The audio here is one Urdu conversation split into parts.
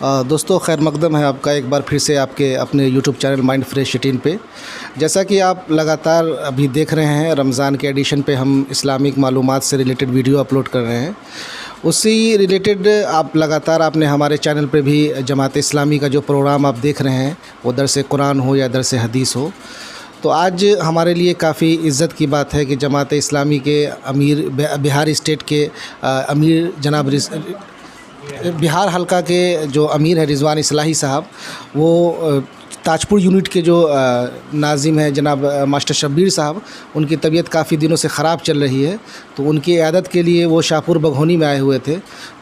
دوستو خیر مقدم ہے آپ کا ایک بار پھر سے آپ کے اپنے یوٹیوب چینل مائنڈ فریش 18 پہ. جیسا کہ آپ لگاتار ابھی دیکھ رہے ہیں، رمضان کے ایڈیشن پہ ہم اسلامک معلومات سے ریلیٹڈ ویڈیو اپلوڈ کر رہے ہیں. اسی ریلیٹڈ آپ نے ہمارے چینل پہ بھی جماعت اسلامی کا جو پروگرام آپ دیکھ رہے ہیں، وہ درس قرآن ہو یا درس حدیث ہو. تو آج ہمارے لیے کافی عزت کی بات ہے کہ جماعت اسلامی کے امیر، بہار اسٹیٹ کے امیر جناب بہار حلقہ کے جو امیر ہے رضوان اصلاحی صاحب، وہ تاج پور یونٹ کے جو ناظم ہیں جناب ماسٹر شبیر صاحب، ان کی طبیعت کافی دنوں سے خراب چل رہی ہے، تو ان کی عیادت کے لیے وہ شاہپور بگھونی میں آئے ہوئے تھے.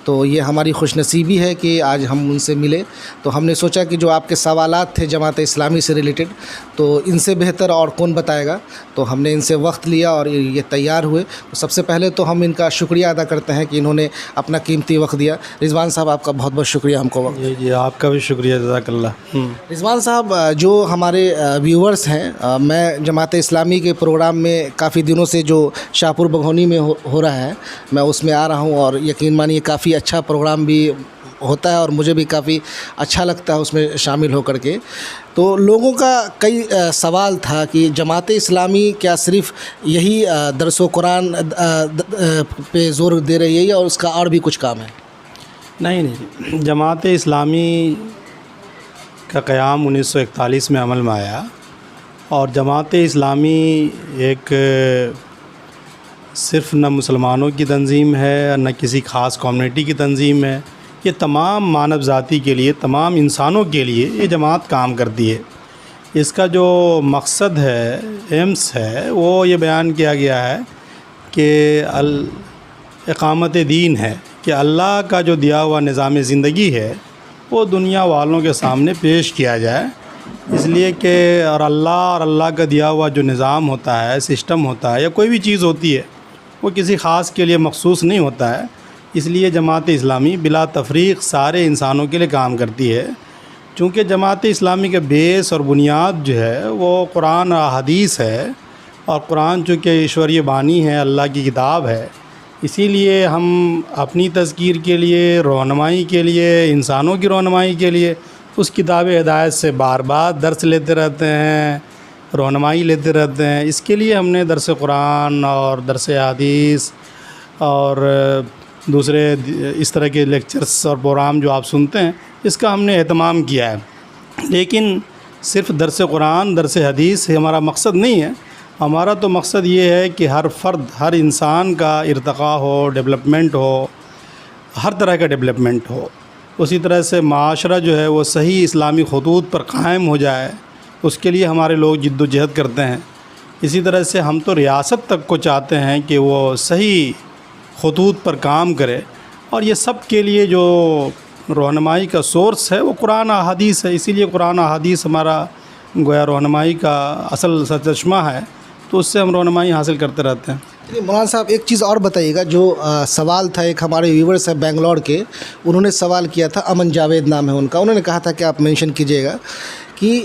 تو یہ ہماری خوش نصیبی ہے کہ آج ہم ان سے ملے. تو ہم نے سوچا کہ جو آپ کے سوالات تھے جماعت اسلامی سے ریلیٹڈ، تو ان سے بہتر اور کون بتائے گا. تو ہم نے ان سے وقت لیا اور یہ تیار ہوئے. سب سے پہلے تو ہم ان کا شکریہ ادا کرتے ہیں کہ انہوں نے اپنا قیمتی وقت دیا. رضوان صاحب آپ کا بہت بہت شکریہ ہم کو وقت. جی آپ کا بھی شکریہ، جزاک اللہ. رضوان صاحب، جو ہمارے ویورز ہیں، میں جماعت اسلامی کے پروگرام میں کافی دنوں سے جو شاہپور بگھونی میں ہو رہا ہے، میں اس میں آ رہا ہوں، اور یقین مانیے کافی اچھا پروگرام بھی ہوتا ہے اور مجھے بھی کافی اچھا لگتا ہے اس میں شامل ہو کر کے. تو لوگوں کا کئی سوال تھا کہ جماعت اسلامی کیا صرف یہی درس و قرآن پہ زور دے رہی ہے یا اس کا اور بھی کچھ کام ہے؟ نہیں، جماعت اسلامی کا قیام 1941 میں عمل میں آیا، اور جماعت اسلامی ایک صرف نہ مسلمانوں کی تنظیم ہے نہ کسی خاص کمیونٹی کی تنظیم ہے. یہ تمام مانو ذاتی کے لیے، تمام انسانوں کے لیے یہ جماعت کام کرتی ہے. اس کا جو مقصد ہے، ایمس ہے، وہ یہ بیان کیا گیا ہے کہ اقامت دین ہے، کہ اللہ کا جو دیا ہوا نظام زندگی ہے وہ دنیا والوں کے سامنے پیش کیا جائے. اس لیے کہ اور اللہ کا دیا ہوا جو نظام ہوتا ہے، سسٹم ہوتا ہے، یا کوئی بھی چیز ہوتی ہے، وہ کسی خاص کے لیے مخصوص نہیں ہوتا ہے. اس لیے جماعت اسلامی بلا تفریق سارے انسانوں کے لیے کام کرتی ہے. چونکہ جماعت اسلامی کا بیس اور بنیاد جو ہے وہ قرآن اور حدیث ہے، اور قرآن چونکہ ایشوریہ بانی ہے، اللہ کی کتاب ہے، اسی لیے ہم اپنی تذکیر کے لیے، رہنمائی کے لیے، انسانوں کی رہنمائی کے لیے اس کتاب ہدایت سے بار بار درس لیتے رہتے ہیں، رہنمائی لیتے رہتے ہیں. اس کے لیے ہم نے درس قرآن اور درس حدیث اور دوسرے اس طرح کے لیکچرز اور پروگرام جو آپ سنتے ہیں، اس کا ہم نے اہتمام کیا ہے. لیکن صرف درس قرآن، درس حدیث ہمارا مقصد نہیں ہے. ہمارا تو مقصد یہ ہے کہ ہر فرد، ہر انسان کا ارتقاء ہو، ڈیولپمنٹ ہو، ہر طرح کا ڈیولپمنٹ ہو. اسی طرح سے معاشرہ جو ہے وہ صحیح اسلامی خطوط پر قائم ہو جائے، اس کے لیے ہمارے لوگ جد و جہد کرتے ہیں. اسی طرح سے ہم تو ریاست تک کو چاہتے ہیں کہ وہ صحیح خطوط پر کام کرے، اور یہ سب کے لیے جو رہنمائی کا سورس ہے وہ قرآن و حدیث ہے. اسی لیے قرآن و حدیث ہمارا گویا رہنمائی کا اصل سرچشمہ ہے، تو اس سے ہم رہنمائی حاصل کرتے رہتے ہیں. مولانا صاحب، ایک چیز اور بتائیے گا. جو سوال تھا، ایک ہمارے ویورز ہیں بنگلور کے، انہوں نے سوال کیا تھا، امن جاوید نام ہے ان کا. انہوں نے کہا تھا کہ آپ مینشن کیجئے گا کہ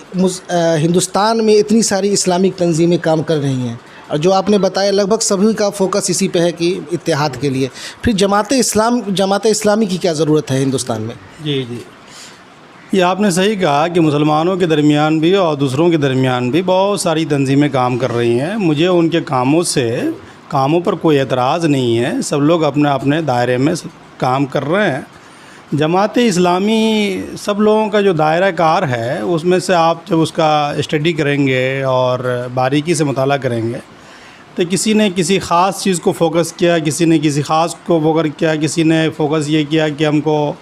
ہندوستان میں اتنی ساری اسلامک تنظیمیں کام کر رہی ہیں، اور جو آپ نے بتایا لگ بھگ سبھی کا فوکس اسی پہ ہے کہ اتحاد کے لیے. پھر جماعت اسلامی کی کیا ضرورت ہے ہندوستان میں؟ جی یہ آپ نے صحیح کہا کہ مسلمانوں کے درمیان بھی اور دوسروں کے درمیان بھی بہت ساری تنظیمیں کام کر رہی ہیں. مجھے ان کے کاموں پر کوئی اعتراض نہیں ہے. سب لوگ اپنے اپنے دائرے میں کام کر رہے ہیں. جماعت اسلامی سب لوگوں کا جو دائرہ کار ہے، اس میں سے آپ جب اس کا اسٹڈی کریں گے اور باریکی سے مطالعہ کریں گے، تو کسی نے کسی خاص چیز کو فوکس کیا، کسی نے کسی خاص کو فوکس کیا، کسی نے فوکس یہ کیا کہ ہم کو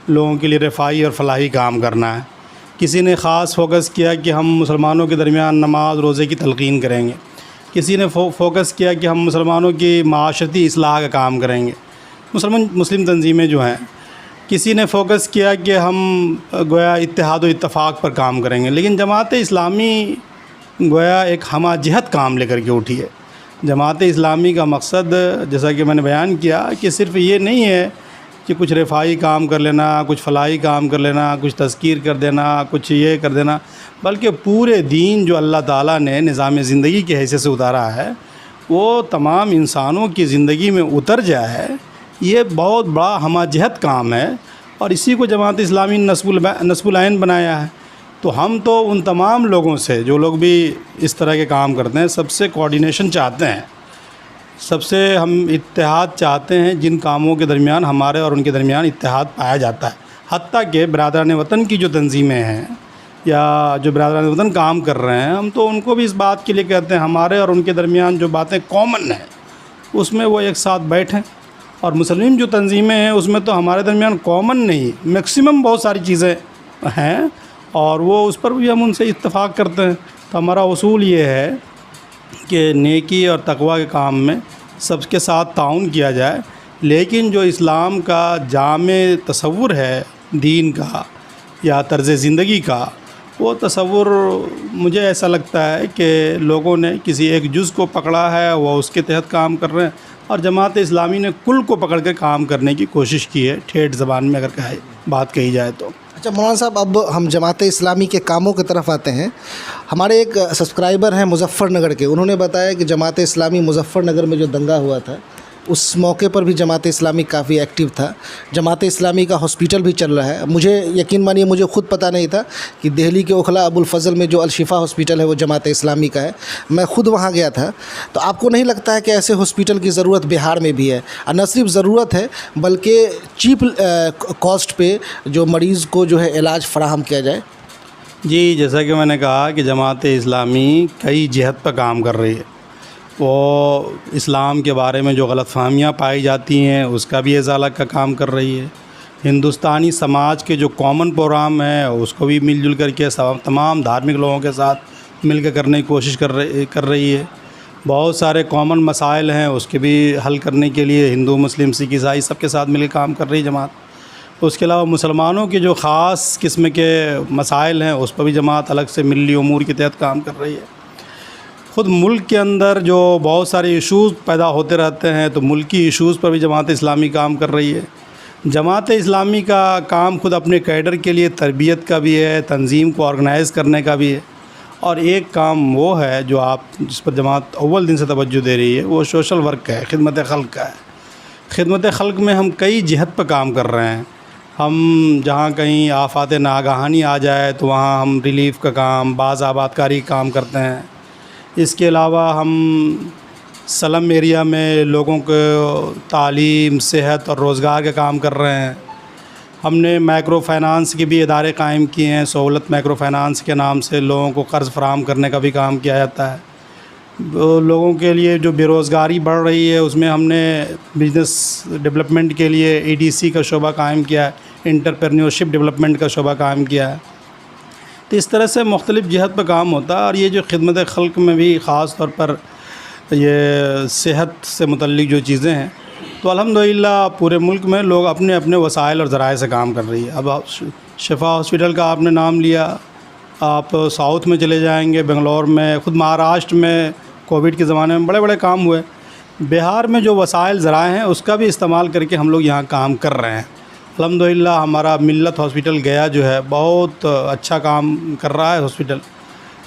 لوگوں کے لیے رفاہی اور فلاحی کام کرنا ہے. کسی نے خاص فوکس کیا کہ ہم مسلمانوں کے درمیان نماز روزے کی تلقین کریں گے. کسی نے فوکس کیا کہ ہم مسلمانوں کی معاشرتی اصلاح کا کام کریں گے. مسلم تنظیمیں جو ہیں، کسی نے فوکس کیا کہ ہم گویا اتحاد و اتفاق پر کام کریں گے. لیکن جماعت اسلامی گویا ایک ہمہ جہت کام لے کر کے اٹھی ہے. جماعت اسلامی کا مقصد، جیسا کہ میں نے بیان کیا، کہ صرف یہ نہیں ہے کہ کچھ رفاہی کام کر لینا، کچھ فلاحی کام کر لینا، کچھ تذکیر کر دینا، کچھ یہ کر دینا، بلکہ پورے دین جو اللہ تعالیٰ نے نظام زندگی کی حیثیت سے اتارا ہے، وہ تمام انسانوں کی زندگی میں اتر جائے. یہ بہت بڑا ہمہ جہت کام ہے. اور اسی کو جماعت اسلامی نصب العین بنایا ہے۔ تو ہم تو ان تمام لوگوں سے جو لوگ بھی اس طرح کے کام کرتے ہیں سب سے کوارڈینیشن چاہتے ہیں، سب سے ہم اتحاد چاہتے ہیں۔ جن کاموں کے درمیان ہمارے اور ان کے درمیان اتحاد پایا جاتا ہے، حتیٰ کہ برادران وطن کی جو تنظیمیں ہیں یا جو برادران وطن کام کر رہے ہیں، ہم تو ان کو بھی اس بات کے لیے کہتے ہیں ہمارے اور ان کے درمیان جو باتیں کامن ہیں اس میں وہ ایک ساتھ بیٹھیں۔ اور مسلم جو تنظیمیں ہیں اس میں تو ہمارے درمیان کامن نہیں، میکسیمم بہت ساری چیزیں ہیں، اور وہ اس پر بھی ہم ان سے اتفاق کرتے ہیں۔ تو ہمارا اصول یہ ہے کہ نیکی اور تقوی کے کام میں سب کے ساتھ تعاون کیا جائے، لیکن جو اسلام کا جامع تصور ہے دین کا یا طرز زندگی کا، وہ تصور مجھے ایسا لگتا ہے کہ لوگوں نے کسی ایک جز کو پکڑا ہے، وہ اس کے تحت کام کر رہے ہیں، اور جماعت اسلامی نے کل کو پکڑ کے کام کرنے کی کوشش کی ہے، ٹھیٹھ زبان میں اگر بات کہی جائے تو۔ اچھا مولانا صاحب، اب ہم جماعت اسلامی کے کاموں کی طرف آتے ہیں۔ ہمارے ایک سبسکرائبر ہیں مظفر نگر کے، انہوں نے بتایا کہ جماعت اسلامی مظفر نگر میں جو دنگا ہوا تھا اس موقع پر بھی جماعت اسلامی کافی ایکٹیو تھا۔ جماعت اسلامی کا ہاسپٹل بھی چل رہا ہے۔ مجھے یقین مانیے مجھے خود پتہ نہیں تھا کہ دہلی کے اوکھلا ابو الفضل میں جو الشفا ہاسپٹل ہے وہ جماعت اسلامی کا ہے، میں خود وہاں گیا تھا۔ تو آپ کو نہیں لگتا ہے کہ ایسے ہاسپٹل کی ضرورت بہار میں بھی ہے؟ اور نہ صرف ضرورت ہے بلکہ چیپ کاسٹ پہ جو مریض کو جو ہے علاج فراہم کیا جائے؟ جی، جیسا کہ میں نے کہا کہ جماعت اسلامی کئی جہت پہ کام کر رہی ہے۔ وہ اسلام کے بارے میں جو غلط فہمیاں پائی جاتی ہیں اس کا بھی ازالہ کا کام کر رہی ہے۔ ہندوستانی سماج کے جو کامن پروگرام ہیں اس کو بھی مل جل کر کے تمام دھارمک لوگوں کے ساتھ مل کے کرنے کی کوشش کر رہی ہے۔ بہت سارے کامن مسائل ہیں اس کے بھی حل کرنے کے لیے ہندو، مسلم، سکھ، عیسائی سب کے ساتھ مل کے کام کر رہی ہے جماعت۔ اس کے علاوہ مسلمانوں کے جو خاص قسم کے مسائل ہیں اس پر بھی جماعت الگ سے ملی امور کے تحت کام کر رہی ہے۔ خود ملک کے اندر جو بہت سارے ایشوز پیدا ہوتے رہتے ہیں تو ملکی ایشوز پر بھی جماعت اسلامی کام کر رہی ہے۔ جماعت اسلامی کا کام خود اپنے کیڈر کے لیے تربیت کا بھی ہے، تنظیم کو آرگنائز کرنے کا بھی ہے، اور ایک کام وہ ہے جو جس پر جماعت اول دن سے توجہ دے رہی ہے، وہ سوشل ورک ہے، خدمت خلق کا ہے۔ خدمت خلق میں ہم کئی جہت پہ کام کر رہے ہیں۔ ہم جہاں کہیں آفات ناگہانی آ جائے تو وہاں ہم ریلیف کا کام، بعض آبادکاری کا کام کرتے ہیں۔ اس کے علاوہ ہم سلم ایریا میں لوگوں کو تعلیم، صحت اور روزگار کا کام کر رہے ہیں۔ ہم نے مائکرو فائنانس کے بھی ادارے قائم کیے ہیں، سہولت مائکرو فائنانس کے نام سے لوگوں کو قرض فراہم کرنے کا بھی کام کیا جاتا ہے۔ لوگوں کے لیے جو بے روزگاری بڑھ رہی ہے اس میں ہم نے بزنس ڈیولپمنٹ کے لیے EDC کا شعبہ قائم کیا ہے، انٹرپرینیورشپ ڈیولپمنٹ کا شعبہ قائم کیا ہے۔ تو اس طرح سے مختلف جہت پہ کام ہوتا ہے، اور یہ جو خدمت خلق میں بھی خاص طور پر یہ صحت سے متعلق جو چیزیں ہیں تو الحمدللہ پورے ملک میں لوگ اپنے اپنے وسائل اور ذرائع سے کام کر رہی ہے۔ اب شفا ہاسپٹل کا آپ نے نام لیا، آپ ساؤتھ میں چلے جائیں گے، بنگلور میں، خود مہاراشٹر میں کووڈ کے زمانے میں بڑے بڑے کام ہوئے۔ بہار میں جو وسائل ذرائع ہیں اس کا بھی استعمال کر کے ہم لوگ یہاں کام کر رہے ہیں۔ الحمدللہ ہمارا ملت ہاسپٹل گیا جو ہے بہت اچھا کام کر رہا ہے، ہاسپٹل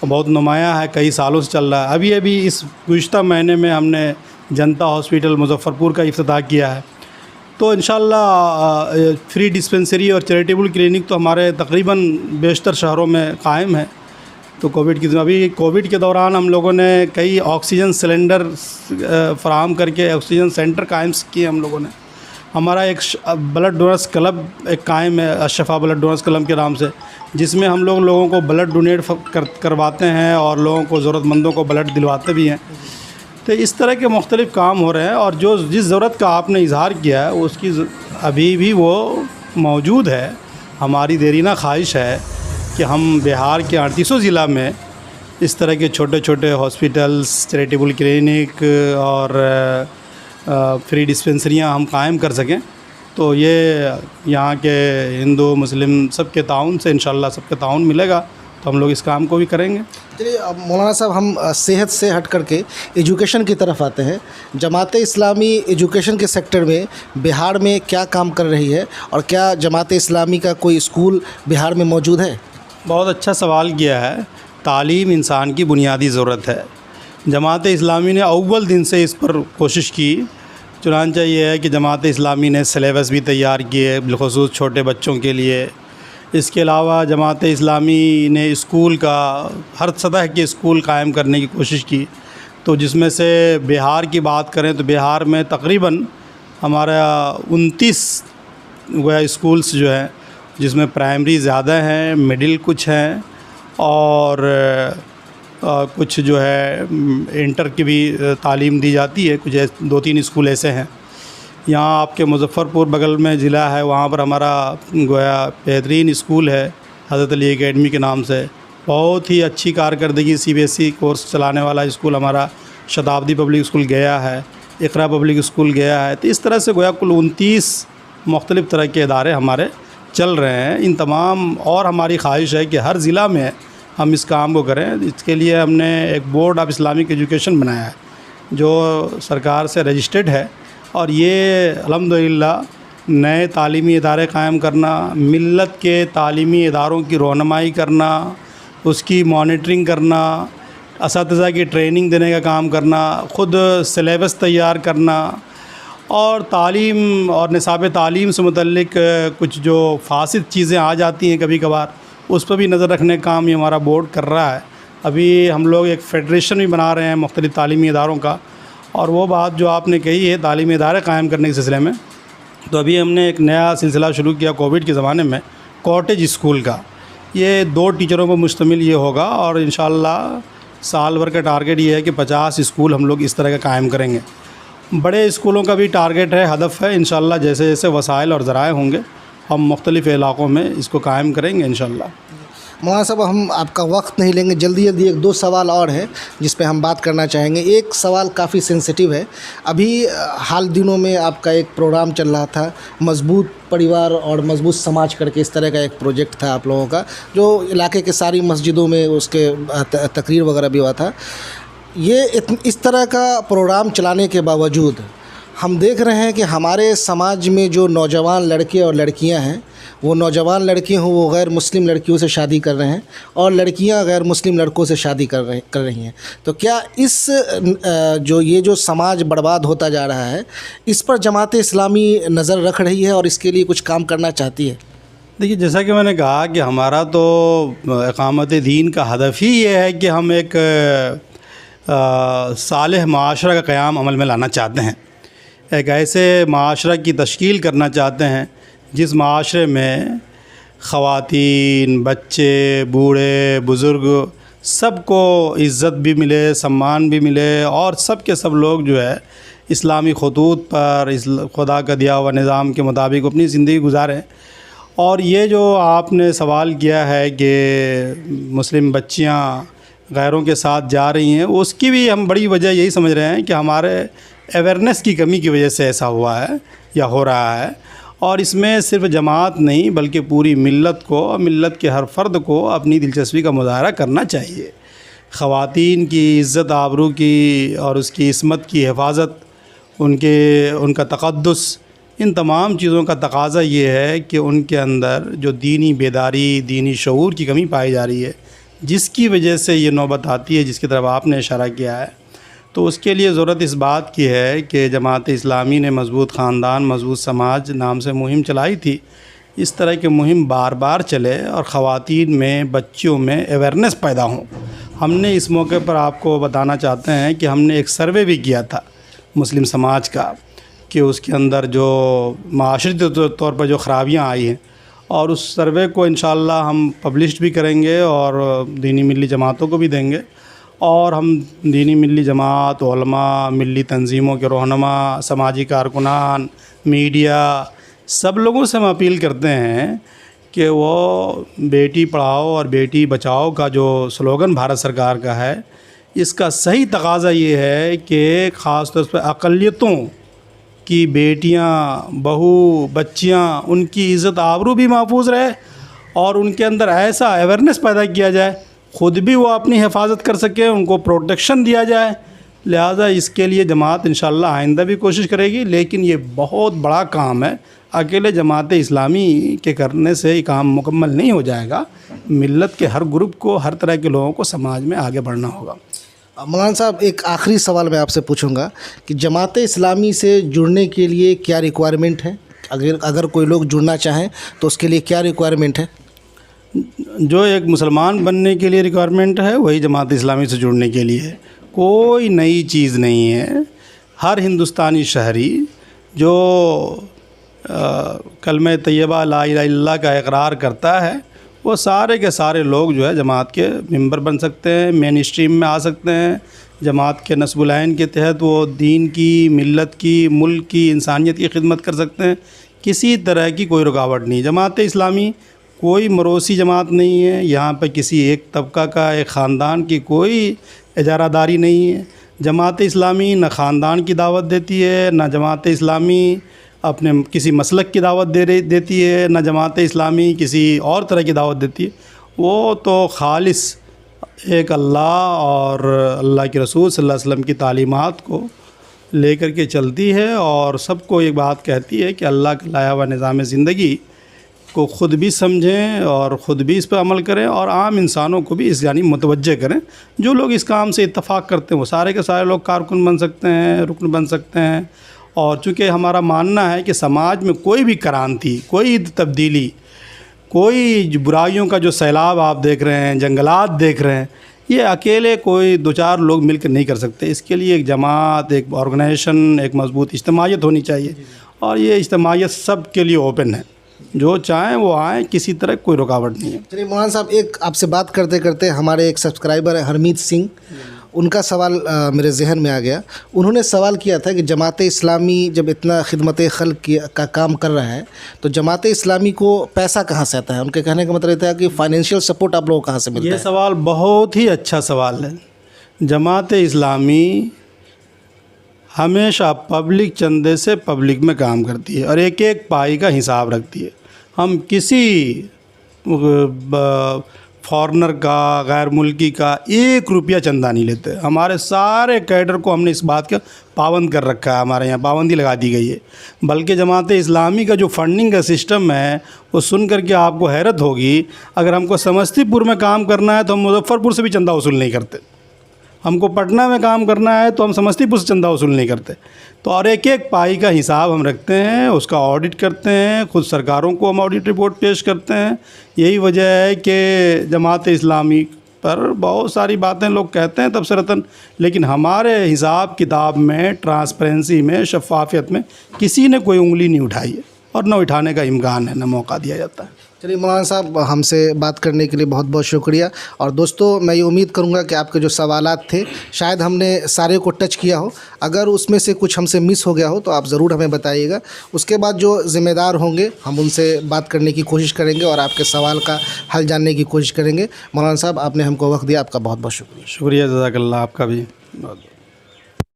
بہت نمایاں ہے، کئی سالوں سے چل رہا ہے۔ ابھی اس گزشتہ مہینے میں ہم نے جنتا ہاسپٹل مظفر پور کا افتتاح کیا ہے۔ تو انشاءاللہ فری ڈسپنسری اور چیریٹیبل کلینک تو ہمارے تقریباً بیشتر شہروں میں قائم ہے۔ تو کووڈ کے دوران ہم لوگوں نے کئی آکسیجن سلنڈر فراہم کر کے آکسیجن سینٹر قائم کیے ہم لوگوں نے۔ ہمارا ایک بلڈ ڈونرس کلب ایک قائم ہے، اشفا بلڈ ڈونرس کلب کے نام سے، جس میں ہم لوگوں کو بلڈ ڈونیٹ کرواتے ہیں اور لوگوں کو ضرورت مندوں کو بلڈ دلواتے بھی ہیں۔ تو اس طرح کے مختلف کام ہو رہے ہیں، اور جس ضرورت کا آپ نے اظہار کیا ہے اس کی ابھی بھی وہ موجود ہے۔ ہماری دیرینہ خواہش ہے کہ ہم بہار کے 38 ضلع میں اس طرح کے چھوٹے چھوٹے ہاسپٹلس، چیریٹیبل کلینک اور فری ڈسپنسریاں ہم قائم کر سکیں۔ تو یہ یہاں کے ہندو، مسلم سب کے تعاون سے انشاءاللہ سب کے تعاون ملے گا تو ہم لوگ اس کام کو بھی کریں گے۔ چلیے اب مولانا صاحب ہم صحت سے ہٹ کر کے ایجوکیشن کی طرف آتے ہیں۔ جماعت اسلامی ایجوکیشن کے سیکٹر میں بہار میں کیا کام کر رہی ہے، اور کیا جماعت اسلامی کا کوئی اسکول بہار میں موجود ہے؟ بہت اچھا سوال کیا ہے۔ تعلیم انسان کی بنیادی ضرورت ہے۔ جماعت اسلامی نے اول دن سے اس پر کوشش کی چنانچہ یہ ہے کہ جماعت اسلامی نے سلیبس بھی تیار کیے بالخصوص چھوٹے بچوں کے لیے. اس کے علاوہ جماعت اسلامی نے اسکول کا ہر سطح کے اسکول قائم کرنے کی کوشش کی. تو جس میں سے بہار کی بات کریں تو بہار میں تقریباً ہمارا 29 گویا اسکولس جو ہیں، جس میں پرائمری زیادہ ہیں، مڈل کچھ ہیں، اور کچھ جو ہے انٹر کی بھی تعلیم دی جاتی ہے. کچھ 2-3 اسکول ایسے ہیں. یہاں آپ کے مظفر پور بغل میں ضلع ہے، وہاں پر ہمارا گویا بہترین اسکول ہے حضرت علی اکیڈمی کے نام سے. بہت ہی اچھی کارکردگی CBSE کورس چلانے والا اسکول ہمارا شتابدی پبلک اسکول گیا ہے، اقرا پبلک اسکول گیا ہے. تو اس طرح سے گویا کل 29 مختلف طرح کے ادارے ہمارے چل رہے ہیں. ان تمام، اور ہماری خواہش ہے کہ ہر ضلع میں ہم اس کام کو کریں. اس کے لیے ہم نے ایک بورڈ آف اسلامک ایجوکیشن بنایا ہے جو سرکار سے رجسٹرڈ ہے، اور یہ الحمدللہ نئے تعلیمی ادارے قائم کرنا، ملت کے تعلیمی اداروں کی رہنمائی کرنا، اس کی مانیٹرنگ کرنا، اساتذہ کی ٹریننگ دینے کا کام کرنا، خود سلیبس تیار کرنا، اور تعلیم اور نصاب تعلیم سے متعلق کچھ جو فاسد چیزیں آ جاتی ہیں کبھی کبھار، اس پہ بھی نظر رکھنے کا کام یہ ہمارا بورڈ کر رہا ہے. ابھی ہم لوگ ایک فیڈریشن بھی بنا رہے ہیں مختلف تعلیمی اداروں کا. اور وہ بات جو آپ نے کہی ہے تعلیمی ادارے قائم کرنے کے سلسلے میں، تو ابھی ہم نے ایک نیا سلسلہ شروع کیا کووڈ کے زمانے میں، کاٹیج اسکول کا. یہ 2 ٹیچروں پر مشتمل یہ ہوگا، اور انشاءاللہ سال بھر کا ٹارگیٹ یہ ہے کہ 50 اسکول ہم لوگ اس طرح کا قائم کریں گے. بڑے اسکولوں کا بھی ٹارگیٹ ہے، ہدف ہے. انشاءاللہ جیسے جیسے وسائل اور ذرائع ہوں گے ہم مختلف علاقوں میں اس کو قائم کریں گے انشاءاللہ. مولانا صاحب، ہم آپ کا وقت نہیں لیں گے، جلدی 1-2 سوال اور ہیں جس پہ ہم بات کرنا چاہیں گے. ایک سوال کافی سینسٹیو ہے. ابھی حال دنوں میں آپ کا ایک پروگرام چل رہا تھا، مضبوط پریوار اور مضبوط سماج کر کے، اس طرح کا ایک پروجیکٹ تھا آپ لوگوں کا، جو علاقے کے ساری مسجدوں میں اس کے تقریر وغیرہ بھی ہوا تھا. یہ اس طرح کا پروگرام چلانے کے باوجود ہم دیکھ رہے ہیں کہ ہمارے سماج میں جو نوجوان لڑکے اور لڑکیاں ہیں، وہ نوجوان لڑکے ہوں وہ غیر مسلم لڑکیوں سے شادی کر رہے ہیں، اور لڑکیاں غیر مسلم لڑکوں سے شادی کر رہی ہیں. تو کیا یہ جو سماج برباد ہوتا جا رہا ہے، اس پر جماعت اسلامی نظر رکھ رہی ہے اور اس کے لیے کچھ کام کرنا چاہتی ہے؟ دیکھیے، جیسا کہ میں نے کہا کہ ہمارا تو اقامت دین کا ہدف ہی یہ ہے کہ ہم ایک صالح معاشرہ کا قیام عمل میں لانا چاہتے ہیں. ایک ایسے معاشرہ کی تشکیل کرنا چاہتے ہیں جس معاشرے میں خواتین، بچے، بوڑھے، بزرگ سب کو عزت بھی ملے، سمان بھی ملے، اور سب کے سب لوگ جو ہے اسلامی خطوط پر خدا کا دیا ہوا نظام کے مطابق اپنی زندگی گزاریں. اور یہ جو آپ نے سوال کیا ہے کہ مسلم بچیاں غیروں کے ساتھ جا رہی ہیں، اس کی بھی ہم بڑی وجہ یہی سمجھ رہے ہیں کہ ہمارے اویئرنیس کی کمی کی وجہ سے ایسا ہوا ہے یا ہو رہا ہے. اور اس میں صرف جماعت نہیں بلکہ پوری ملت کو، ملت کے ہر فرد کو اپنی دلچسپی کا مظاہرہ کرنا چاہیے. خواتین کی عزت آبرو کی اور اس کی عصمت کی حفاظت، ان کا تقدس، ان تمام چیزوں کا تقاضا یہ ہے کہ ان کے اندر جو دینی بیداری، دینی شعور کی کمی پائی جا رہی ہے، جس کی وجہ سے یہ نوبت آتی ہے جس کی طرف آپ نے اشارہ کیا ہے. تو اس کے لیے ضرورت اس بات کی ہے کہ جماعت اسلامی نے مضبوط خاندان مضبوط سماج نام سے مہم چلائی تھی. اس طرح کے مہم بار بار چلے اور خواتین میں، بچیوں میں اویئرنیس پیدا ہوں. ہم نے اس موقع پر آپ کو بتانا چاہتے ہیں کہ ہم نے ایک سروے بھی کیا تھا مسلم سماج کا، کہ اس کے اندر جو معاشرتی طور پر جو خرابیاں آئی ہیں، اور اس سروے کو انشاءاللہ ہم پبلشڈ بھی کریں گے اور دینی ملی جماعتوں کو بھی دیں گے. اور ہم دینی ملی جماعت، علماء، ملی تنظیموں کے رہنما، سماجی کارکنان، میڈیا، سب لوگوں سے ہم اپیل کرتے ہیں کہ وہ بیٹی پڑھاؤ اور بیٹی بچاؤ کا جو سلوگن بھارت سرکار کا ہے، اس کا صحیح تقاضا یہ ہے کہ خاص طور پر اقلیتوں کی بیٹیاں، بہو، بچیاں، ان کی عزت آبرو بھی محفوظ رہے، اور ان کے اندر ایسا اویئرنیس پیدا کیا جائے، خود بھی وہ اپنی حفاظت کر سکیں، ان کو پروٹیکشن دیا جائے. لہٰذا اس کے لیے جماعت انشاءاللہ آئندہ بھی کوشش کرے گی. لیکن یہ بہت بڑا کام ہے، اکیلے جماعت اسلامی کے کرنے سے یہ کام مکمل نہیں ہو جائے گا. ملت کے ہر گروپ کو، ہر طرح کے لوگوں کو سماج میں آگے بڑھنا ہوگا. مولانا صاحب ایک آخری سوال میں آپ سے پوچھوں گا کہ جماعت اسلامی سے جڑنے کے لیے کیا ریکوائرمنٹ ہے؟ اگر کوئی لوگ جڑنا چاہیں تو اس کے لیے کیا ریکوائرمنٹ ہے؟ جو ایک مسلمان بننے کے لیے ریکوائرمنٹ ہے وہی جماعت اسلامی سے جڑنے کے لیے ہے، کوئی نئی چیز نہیں ہے۔ ہر ہندوستانی شہری جو کلمہ طیبہ لا الہ الا اللہ کا اقرار کرتا ہے وہ سارے کے سارے لوگ جو ہے جماعت کے ممبر بن سکتے ہیں، مین اسٹریم میں آ سکتے ہیں۔ جماعت کے نصب العین کے تحت وہ دین کی، ملت کی، ملک کی، انسانیت کی خدمت کر سکتے ہیں، کسی طرح کی کوئی رکاوٹ نہیں۔ جماعت اسلامی کوئی موروثی جماعت نہیں ہے، یہاں پہ کسی ایک طبقہ کا، ایک خاندان کی کوئی اجارہ داری نہیں ہے۔ جماعت اسلامی نہ خاندان کی دعوت دیتی ہے، نہ جماعت اسلامی اپنے کسی مسلک کی دعوت دیتی ہے، نہ جماعت اسلامی کسی اور طرح کی دعوت دیتی ہے۔ وہ تو خالص ایک اللہ اور اللہ کے رسول صلی اللہ علیہ وسلم کی تعلیمات کو لے کر کے چلتی ہے، اور سب کو ایک بات کہتی ہے کہ اللہ کا لایا ہوا نظام زندگی کو خود بھی سمجھیں اور خود بھی اس پہ عمل کریں، اور عام انسانوں کو بھی اس یعنی متوجہ کریں۔ جو لوگ اس کام سے اتفاق کرتے ہیں وہ سارے کے سارے لوگ کارکن بن سکتے ہیں، رکن بن سکتے ہیں۔ اور چونکہ ہمارا ماننا ہے کہ سماج میں کوئی بھی کرانتی، کوئی تبدیلی، کوئی برائیوں کا جو سیلاب آپ دیکھ رہے ہیں، جنگلات دیکھ رہے ہیں، یہ اکیلے کوئی دو چار لوگ مل کر نہیں کر سکتے۔ اس کے لیے ایک جماعت، ایک آرگنائزیشن، ایک مضبوط اجتماعیت ہونی چاہیے، اور یہ اجتماعیت سب کے لیے اوپن ہے، جو چاہیں وہ آئیں، کسی طرح کوئی رکاوٹ نہیں ہے۔ چلیے مولانا صاحب، ایک آپ سے بات کرتے کرتے ہمارے ایک سبسکرائبر ہیں ہرمیت سنگھ، ان کا سوال میرے ذہن میں آ گیا۔ انہوں نے سوال کیا تھا کہ جماعت اسلامی جب اتنا خدمت خلق کا کام کر رہا ہے تو جماعت اسلامی کو پیسہ کہاں سے آتا ہے؟ ان کے کہنے کا مطلب یہ تھا کہ فائنینشیل سپورٹ آپ لوگوں کو کہاں سے ملتا ہے؟ یہ سوال بہت ہی اچھا سوال ہے۔ جماعت اسلامی ہمیشہ پبلک چندے سے پبلک میں کام کرتی ہے اور ایک ایک پائی کا حساب رکھتی ہے۔ ہم کسی فارنر کا، غیر ملکی کا 1 روپیہ چندہ نہیں لیتے۔ ہمارے سارے کیڈر کو ہم نے اس بات کا پابند کر رکھا ہے، ہمارے یہاں پابندی لگا دی گئی ہے۔ بلکہ جماعت اسلامی کا جو فنڈنگ کا سسٹم ہے وہ سن کر کے آپ کو حیرت ہوگی۔ اگر ہم کو سمستی پور میں کام کرنا ہے تو ہم مظفر پور سے بھی چندہ وصول نہیں کرتے۔ ہم کو پٹنہ میں کام کرنا ہے تو ہم سمستی پور سے چندہ وصول نہیں کرتے۔ تو اور ایک ایک پائی کا حساب ہم رکھتے ہیں، اس کا آڈٹ کرتے ہیں، خود سرکاروں کو ہم آڈٹ رپورٹ پیش کرتے ہیں۔ یہی وجہ ہے کہ جماعت اسلامی پر بہت ساری باتیں لوگ کہتے ہیں تبصرتاً، لیکن ہمارے حساب کتاب میں، ٹرانسپیرنسی میں، شفافیت میں کسی نے کوئی انگلی نہیں اٹھائی ہے، اور نہ اٹھانے کا امکان ہے، نہ موقع دیا جاتا ہے۔ چلیے مولانا صاحب، ہم سے بات کرنے کے لیے بہت بہت شکریہ۔ اور دوستو، میں یہ امید کروں گا کہ آپ کے جو سوالات تھے شاید ہم نے سارے کو ٹچ کیا ہو۔ اگر اس میں سے کچھ ہم سے مس ہو گیا ہو تو آپ ضرور ہمیں بتائیے گا۔ اس کے بعد جو ذمہ دار ہوں گے ہم ان سے بات کرنے کی کوشش کریں گے اور آپ کے سوال کا حل جاننے کی کوشش کریں گے۔ مولانا صاحب، آپ نے ہم کو وقت دیا، آپ کا بہت بہت شکریہ۔ شکریہ، جزاک اللہ، آپ کا بھی بہت بہت۔